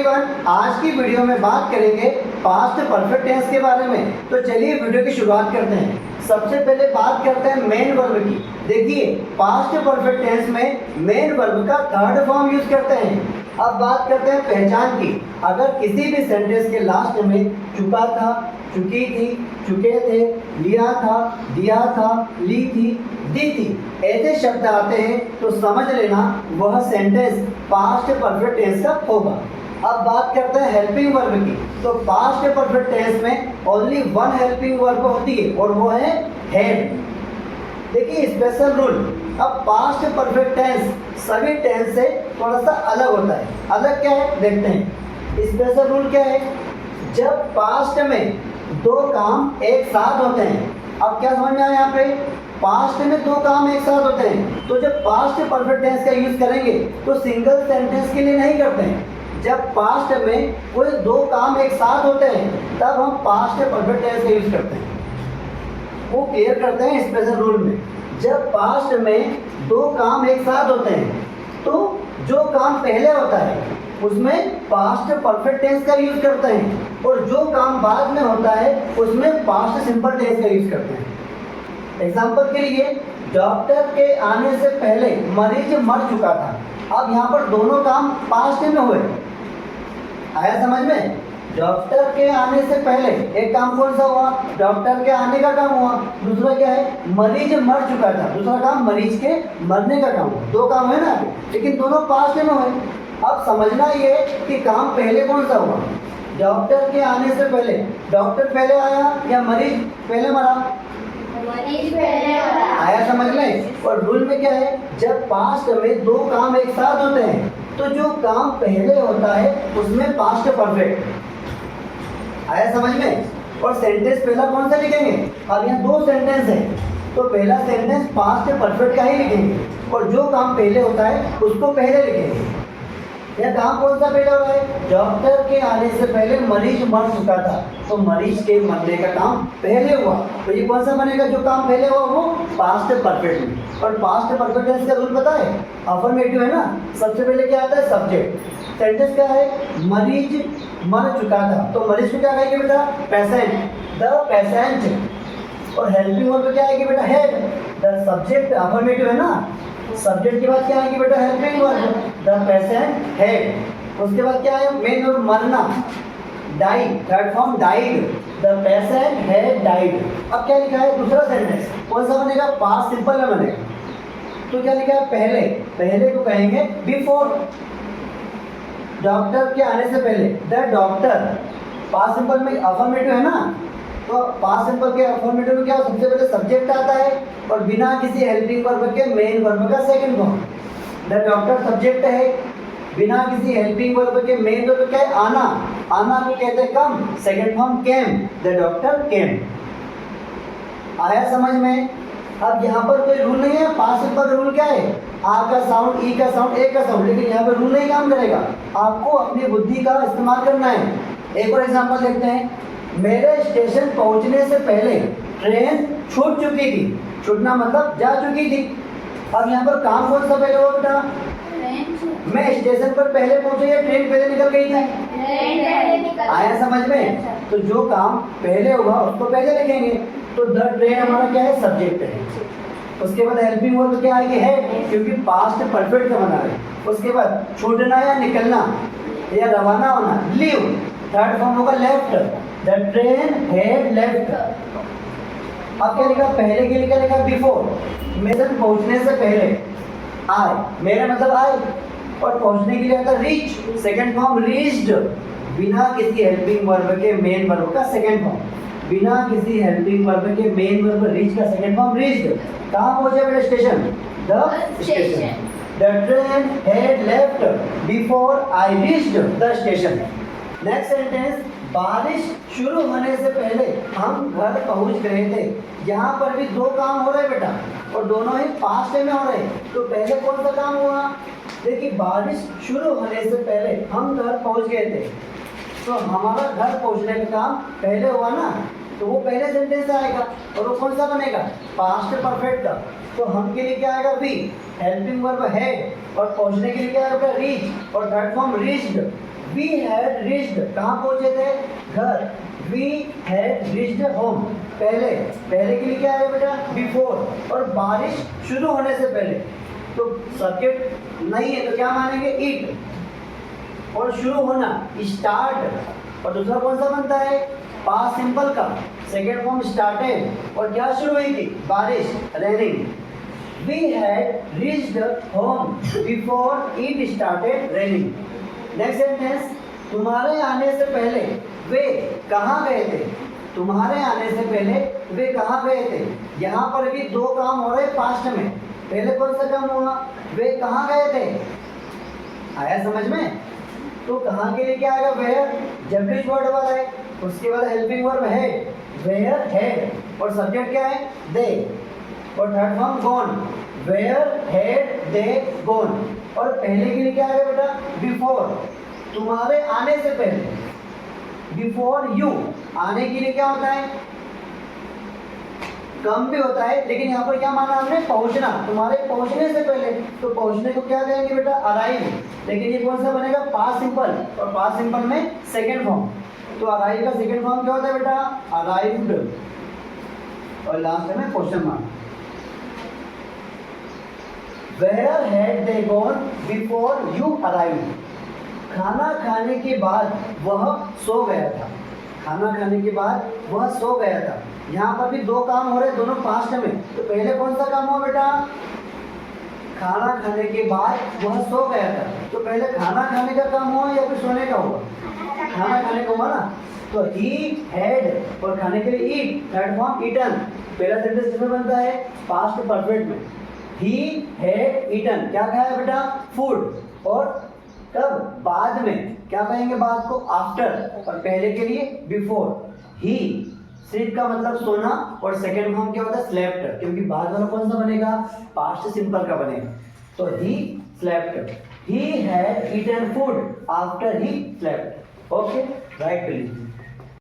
Everyone, आज की video में बात करेंगे पास्ट परफेक्ट टेंस के बारे में। तो चलिए वीडियो की शुरुआत करते हैं। सबसे पहले बात करते हैं मेन वर्ब की। देखिए पास्ट परफेक्ट टेंस में मेन वर्ब का थर्ड फॉर्म यूज करते हैं। अब बात करते हैं पहचान की। अगर किसी भी सेंटेंस के लास्ट में चुका था, चुकी थी, चुके थे, लिया था, दिया था, ली थी, दी थी, ऐसे शब्द आते हैं तो समझ लेना वह सेंटेंस पास्ट परफेक्ट टेंस का होगा। अब बात करते हैं हेल्पिंग वर्ब की। तो पास्ट परफेक्ट टेंस में ओनली वन हेल्पिंग वर्ब होती है और वो है हैड। देखिए स्पेशल रूल। अब पास्ट परफेक्ट टेंस सभी टेंस से थोड़ा सा अलग होता है। अलग क्या है देखते हैं। स्पेशल रूल क्या है, जब पास्ट में दो काम एक साथ होते हैं। अब क्या समझ में आया यहाँ पे, पास्ट में दो काम एक साथ होते हैं तो जब पास्ट परफेक्ट टेंस का यूज करेंगे तो सिंगल सेंटेंस के लिए नहीं करते हैं। जब पास्ट में कोई दो काम एक साथ होते हैं तब हम पास्ट परफेक्ट टेंस का यूज करते हैं। वो क्लियर करते हैं स्पेशल रूल में। जब पास्ट में दो काम एक साथ होते हैं तो जो काम पहले होता है उसमें पास्ट परफेक्ट टेंस का यूज करते हैं और जो काम बाद में होता है उसमें पास्ट सिंपल टेंस का यूज करते हैं। एग्जाम्पल के लिए डॉक्टर के आने से पहले मरीज मर चुका था। अब यहाँ पर दोनों काम पास्ट में हुए। आया समझ में? डॉक्टर के आने से पहले एक काम कौन सा हुआ, डॉक्टर के आने का काम हुआ। दूसरा क्या है, मरीज मर चुका था, दूसरा काम मरीज के मरने का काम हुआ। दो काम है ना, लेकिन दोनों पास्ट में हुए। अब समझना ये कि काम पहले कौन सा हुआ, डॉक्टर के आने से पहले। डॉक्टर पहले आया या मरीज पहले मरा? मरीज पहले आया समझ में? और रूल में क्या है, जब पास्ट में दो काम एक साथ होते हैं तो जो काम पहले होता है उसमें पास्ट परफेक्ट। आया समझ में? और सेंटेंस पहला कौन सा लिखेंगे? अब यहाँ दो सेंटेंस है तो पहला सेंटेंस पास्ट परफेक्ट का ही लिखेंगे और जो काम पहले होता है उसको पहले लिखेंगे। यह काम कौन सा पहले हो रहा है, डॉक्टर के आने से पहले मरीज मर चुका था तो मरीज के मरने का काम पहले हुआ। तो ये कौन सा बनेगा, जो काम पहले हुआ वो पास्ट परफेक्ट में। और पास्ट परफेक्ट टेंस का रूल पता है, अफर्मेटिव है ना। सबसे पहले क्या आता है, सब्जेक्ट। सेंटेंस क्या है, मरीज मर चुका था तो मरीज को क्या कहेंगे बेटा, पेशेंट, द पेशेंट। और हेल्पिंग वर्ब क्या आएगी बेटा, हेड। द सब्जेक्ट अफर्मेटिव है ना, सब्जेक्ट के बाद क्या आएगी बेटा, helping verb, the patient had. उसके बाद क्या है, मेन वर्ब मरना, die, third form died, the patient had died. अब क्या लिखा है, दूसरा सेंटेंस कौन सा बनेगा, पास्ट सिंपल में बनेगा। तो क्या लिखा है, पहले। पहले को कहेंगे बिफोर, डॉक्टर के आने से पहले, द डॉक्टर। पास्ट सिंपल में अफर्मेटिव है ना, तो पास्ट सिंपल के अफर्मेटिव में क्या सबसे पहले सब्जेक्ट आता है और बिना किसी हेल्पिंग वर्ब के मेन वर्ब का second form. The doctor subject है, बिना किसी हेल्पिंग वर्ब के मेन वर्ब क्या है, आना। आना को कहते हैं come, second form came, the doctor came. आया समझ में? अब यहाँ पर कोई रूल नहीं है। पास्ट सिंपल का रूल क्या है, आ का साउंड, ई का साउंड, ए का साउंड, लेकिन यहाँ पर रूल नहीं काम करेगा। आपको अपनी बुद्धि का इस्तेमाल करना है। एक और एग्जाम्पल देखते हैं। मेरे स्टेशन पहुंचने से पहले ट्रेन छूट चुकी थी। छूटना मतलब जा चुकी थी। अब यहाँ पर काम कौन सा पहले हुआ बेटा, मैं स्टेशन पर पहले पहुंचे या ट्रेन पहले निकल गई थी? आया समझ में? तो जो काम पहले हुआ उसको पहले लिखेंगे। तो द ट्रेन हमारा क्या है, सब्जेक्ट है। उसके बाद हेल्पिंग वर्ब क्या आएगी, है, क्योंकि पास्ट परफेक्ट का बना है। उसके बाद छूटना या निकलना या रवाना होना, लीव, थर्ड फॉर्म होगा left, the train had left. अब क्या लिखा, पहले के लिए क्या लिखा, बिफोर। मेरे पहुंचने से पहले, आए, मेरा मतलब आए। और पहुंचने के लिए आता रीच, सेकंड फॉर्म रीच्ड, बिना किसी हेल्पिंग वर्ब के मेन वर्ब का सेकंड फॉर्म। बिना किसी हेल्पिंग वर्ब के मेन वर्ब रीच का सेकंड फॉर्म रीच्ड। कहाँ पहुंचे मेरे station, the station. The train had left before I reached the station. Next sentence, बारिश शुरू होने से पहले हम घर पहुंच गए थे। यहाँ पर भी दो काम हो रहे बेटा और दोनों ही पास्ट में हो रहे। तो पहले कौन सा काम हुआ, देखिए बारिश शुरू होने से पहले हम घर पहुंच गए थे तो हमारा घर पहुंचने का काम पहले हुआ ना, तो वो पहले सेंटेंस आएगा और वो कौन सा बनेगा, पास्ट परफेक्ट का। तो हम के लिए क्या आएगा, भी हेल्पिंग वर्ब हैड, और पहुंचने के लिए क्या आएगा, रीच, और third form reached. We had reached, कहाँ पहुंचे थे? घर। वी हैड रीच्ड होम, पहले, पहले के लिए क्या है बेटा? बिफोर। और बारिश शुरू होने से पहले, तो सब्जेक्ट नहीं है तो क्या मानेंगे? इट। और शुरू होना स्टार्ट। और दूसरा कौन सा बनता है? पास्ट सिंपल का सेकेंड फॉर्म स्टार्टेड। और क्या शुरू हुई थी? बारिश, raining. We had reached home before it started raining. Next sentence, तुम्हारे आने से पहले वे कहाँ गए थे? तुम्हारे आने से पहले वे कहाँ गए थे? यहाँ पर भी दो काम हो रहे पास्ट में। पहले कौन सा काम हुआ? वे कहाँ गए थे? आया समझ में? तो कहाँ के लिए क्या आएगा? वेयर, जबकि वर्ड वाला है। उसके बाद हेल्पिंग वर्ब है, वेयर हैड। और सब्जेक्ट क्या है? दे। और third form gone, where had they gone. और पहले के लिए क्या है बेटा? बिफोर, तुम्हारे आने से पहले। बिफोर यू, आने के लिए क्या होता है? कम भी होता है, लेकिन यहाँ पर क्या माना हमने? पहुंचना, तुम्हारे पहुंचने से पहले। तो पहुंचने को क्या कहेंगे बेटा? अराइव। लेकिन ये कौन सा बनेगा? Past simple. और पास्ट सिंपल में सेकेंड फॉर्म। तो अराइव का सेकेंड फॉर्म क्या होता है बेटा? अराइव्ड। और लास्ट में question mark. Where had they gone before you arrived? खाना खाने के बाद वह सो गया था। खाना खाने के बाद वह सो गया था। यहाँ पर भी दो काम हो रहे, दोनों पास्ट में। तो पहले कौन सा काम हुआ बेटा? खाना खाने के बाद वह सो गया था। तो पहले खाना खाने का काम हुआ या फिर सोने का हुआ? खाना खाने का हुआ ना। तो ही हैड, और खाने के लिए ईट, थर्ड फॉर्म ईटन। पहला सेंटेंस किसमें बनता है? पास्ट परफेक्ट में। ही हैड ईटन, क्या खाया बेटा? फूड। और कब? बाद में। क्या कहेंगे बाद को? आफ्टर। और पहले के लिए बिफोर। ही, स्लीप का मतलब सोना। और सेकेंड फॉर्म क्या होता है? स्लेप्ट। क्योंकि बाद वाला कौन सा बनेगा? पास्ट सिंपल का बनेगा। तो he slept, he had eaten food after he slept. Okay, right please.